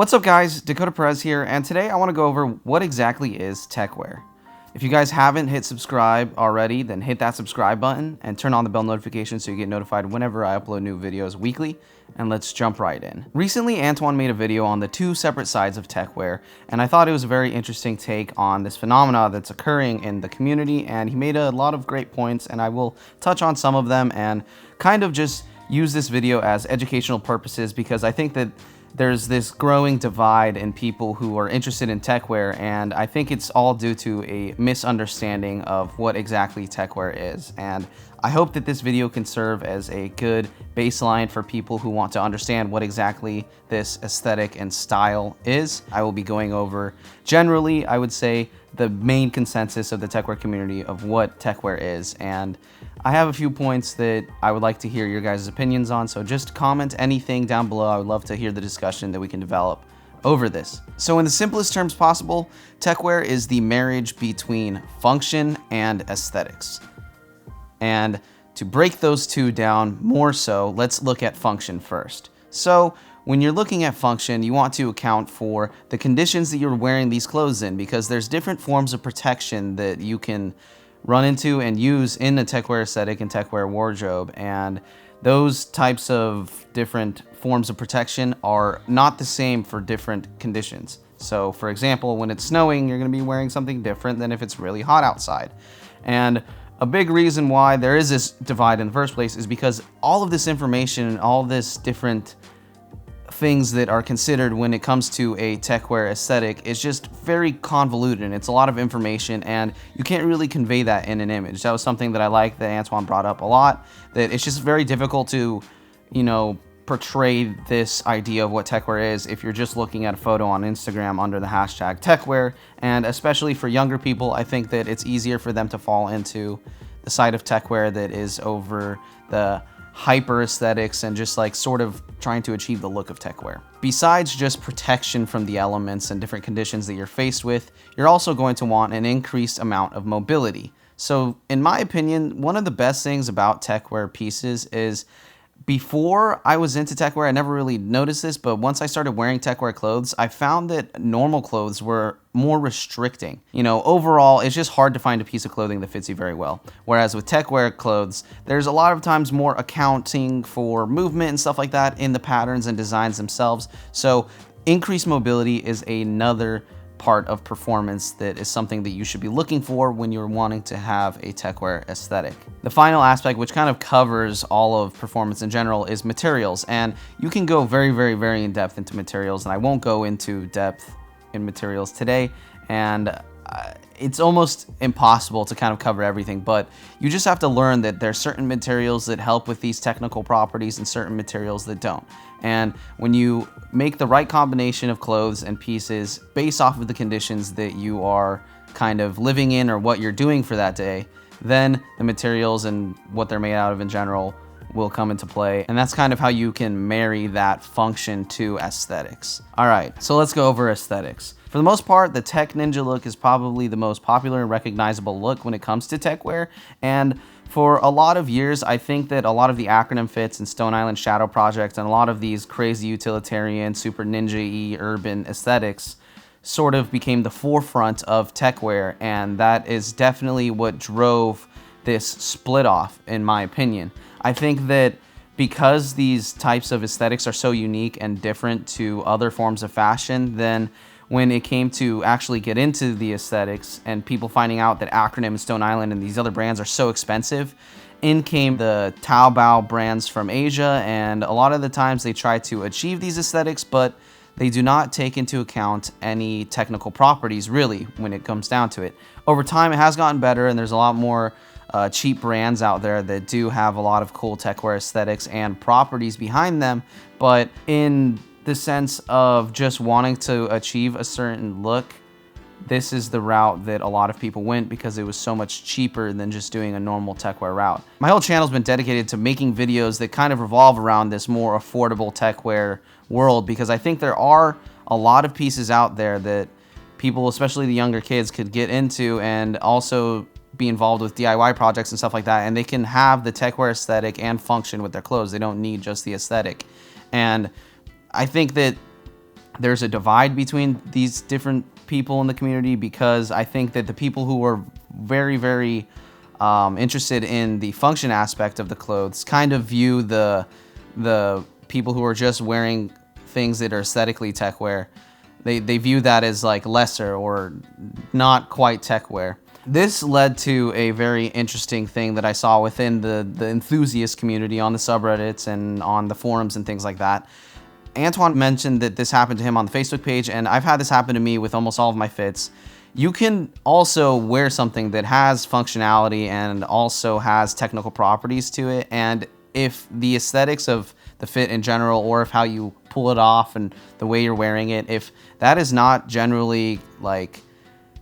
What's up guys, Dakota Perez here, and today I want to go over what exactly is Techwear. If you guys haven't hit subscribe already, then hit that subscribe button and turn on the bell notification so you get notified whenever I upload new videos weekly, and let's jump right in. Recently, Antoine made a video on the two separate sides of Techwear, and I thought it was a very interesting take on this phenomena that's occurring in the community, and he made a lot of great points, and I will touch on some of them and kind of just use this video as educational purposes because I think that there's this growing divide in people who are interested in techwear, and I think it's all due to a misunderstanding of what exactly techwear is. And I hope that this video can serve as a good baseline for people who want to understand what exactly this aesthetic and style is. I will be going over, generally, I would say, the main consensus of the techwear community of what techwear is, and I have a few points that I would like to hear your guys' opinions on, so just comment anything down below. I would love to hear the discussion that we can develop over this. So in the simplest terms possible, techwear is the marriage between function and aesthetics. And to break those two down more so, let's look at function first. So when you're looking at function, you want to account for the conditions that you're wearing these clothes in, because there's different forms of protection that you can run into and use in the techwear aesthetic and techwear wardrobe, and those types of different forms of protection are not the same for different conditions. So for example, when it's snowing, you're going to be wearing something different than if it's really hot outside. And a big reason why there is this divide in the first place is because all of this information and all this different things that are considered when it comes to a techwear aesthetic is just very convoluted, and it's a lot of information, and you can't really convey that in an image. That was something that I like that Antoine brought up a lot, that it's just very difficult to, portray this idea of what techwear is if you're just looking at a photo on Instagram under the hashtag techwear. And especially for younger people, I think that it's easier for them to fall into the side of techwear that is over the hyper aesthetics and just like sort of trying to achieve the look of techwear. Besides just protection from the elements and different conditions that you're faced with, you're also going to want an increased amount of mobility. So in my opinion, one of the best things about techwear pieces is, before I was into techwear, I never really noticed this, but once I started wearing techwear clothes, I found that normal clothes were more restricting. Overall, it's just hard to find a piece of clothing that fits you very well. Whereas with techwear clothes, there's a lot of times more accounting for movement and stuff like that in the patterns and designs themselves. So increased mobility is another part of performance that is something that you should be looking for when you're wanting to have a techwear aesthetic. The final aspect, which kind of covers all of performance in general, is materials. And you can go very, very, very in depth into materials, and I won't go into depth in materials today. And it's almost impossible to kind of cover everything, but you just have to learn that there's certain materials that help with these technical properties and certain materials that don't. And when you make the right combination of clothes and pieces based off of the conditions that you are kind of living in or what you're doing for that day, then the materials and what they're made out of in general will come into play. And that's kind of how you can marry that function to aesthetics. All right, so let's go over aesthetics. For the most part, the Tech Ninja look is probably the most popular and recognizable look when it comes to techwear. And for a lot of years, I think that a lot of the acronym fits and Stone Island Shadow Project and a lot of these crazy utilitarian, super ninja-y urban aesthetics sort of became the forefront of techwear, and that is definitely what drove this split off, in my opinion. I think that because these types of aesthetics are so unique and different to other forms of fashion, then when it came to actually get into the aesthetics and people finding out that Acronym and Stone Island and these other brands are so expensive, in came the Taobao brands from Asia, and a lot of the times they try to achieve these aesthetics, but they do not take into account any technical properties really when it comes down to it. Over time, it has gotten better, and there's a lot more cheap brands out there that do have a lot of cool techwear aesthetics and properties behind them, but in the sense of just wanting to achieve a certain look, this is the route that a lot of people went because it was so much cheaper than just doing a normal techwear route. My whole channel's been dedicated to making videos that kind of revolve around this more affordable techwear world, because I think there are a lot of pieces out there that people, especially the younger kids, could get into and also be involved with DIY projects and stuff like that, and they can have the techwear aesthetic and function with their clothes. They don't need just the aesthetic. And I think that there's a divide between these different people in the community, because I think that the people who are very, very interested in the function aspect of the clothes kind of view the people who are just wearing things that are aesthetically tech wear, they view that as like lesser or not quite tech wear. This led to a very interesting thing that I saw within the enthusiast community on the subreddits and on the forums and things like that. Antoine mentioned that this happened to him on the Facebook page, and I've had this happen to me with almost all of my fits. You can also wear something that has functionality and also has technical properties to it, and if the aesthetics of the fit in general, or if how you pull it off and the way you're wearing it, if that is not generally like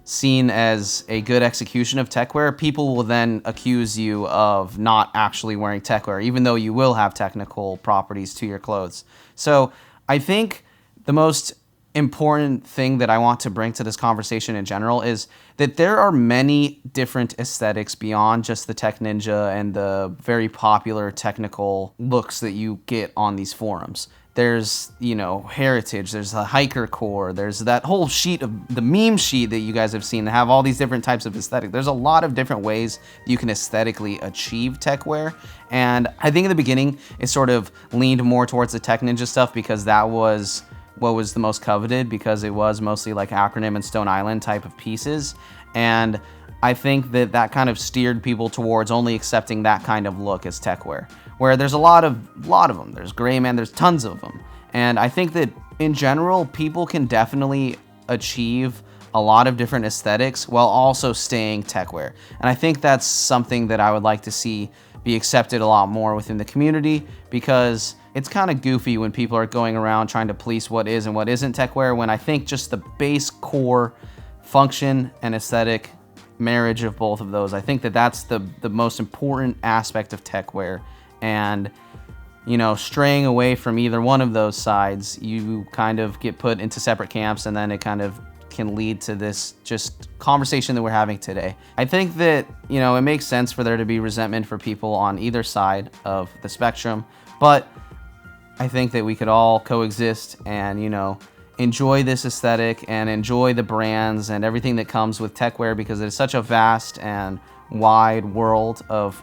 seen as a good execution of techwear, people will then accuse you of not actually wearing techwear, even though you will have technical properties to your clothes. So I think the most important thing that I want to bring to this conversation in general is that there are many different aesthetics beyond just the tech ninja and the very popular technical looks that you get on these forums. There's, you know, heritage, there's the hiker core, there's that whole sheet of the meme sheet that you guys have seen that have all these different types of aesthetic. There's a lot of different ways you can aesthetically achieve tech wear. And I think in the beginning, it sort of leaned more towards the tech ninja stuff because that was what was the most coveted, because it was mostly like acronym and Stone Island type of pieces. And I think that that kind of steered people towards only accepting that kind of look as tech wear, where there's a lot of them. There's gray man, there's tons of them. And I think that in general, people can definitely achieve a lot of different aesthetics while also staying tech wear. And I think that's something that I would like to see be accepted a lot more within the community, because it's kind of goofy when people are going around trying to police what is and what isn't tech wear, when I think just the base core function and aesthetic marriage of both of those, I think that that's the most important aspect of tech wear. And, you know, straying away from either one of those sides, you kind of get put into separate camps, and then it kind of can lead to this just conversation that we're having today. I think that, you know, it makes sense for there to be resentment for people on either side of the spectrum, but I think that we could all coexist and, you know, enjoy this aesthetic and enjoy the brands and everything that comes with techwear, because it is such a vast and wide world of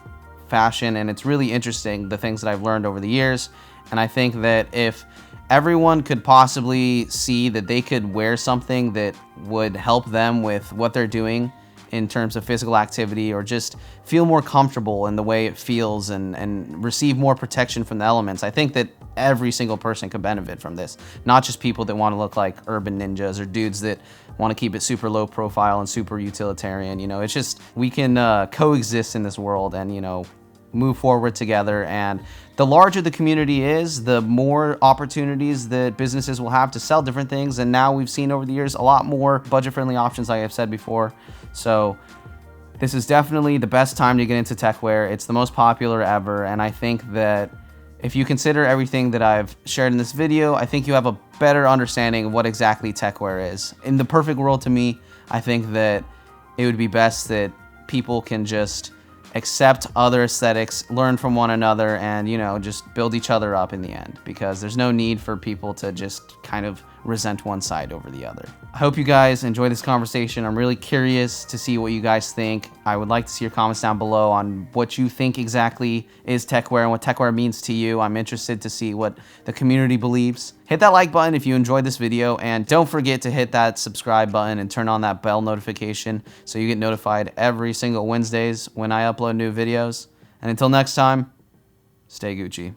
fashion, and it's really interesting, the things that I've learned over the years. And I think that if everyone could possibly see that they could wear something that would help them with what they're doing in terms of physical activity, or just feel more comfortable in the way it feels and receive more protection from the elements, I think that every single person could benefit from this. Not just people that want to look like urban ninjas, or dudes that want to keep it super low profile and super utilitarian. You know, it's just, we can coexist in this world and, you know, move forward together. And the larger the community is, the more opportunities that businesses will have to sell different things. And now we've seen over the years a lot more budget-friendly options, like I've said before. So this is definitely the best time to get into techwear. It's the most popular ever, and I think that if you consider everything that I've shared in this video, I think you have a better understanding of what exactly techwear is. In the perfect world, to me, I think that it would be best that people can just accept other aesthetics, learn from one another, and, you know, just build each other up in the end, because there's no need for people to just kind of resent one side over the other. I hope you guys enjoy this conversation. I'm really curious to see what you guys think. I would like to see your comments down below on what you think exactly is techwear and what techwear means to you. I'm interested to see what the community believes. Hit that like button if you enjoyed this video, and don't forget to hit that subscribe button and turn on that bell notification so you get notified every single Wednesdays when I upload new videos. And until next time, stay Gucci.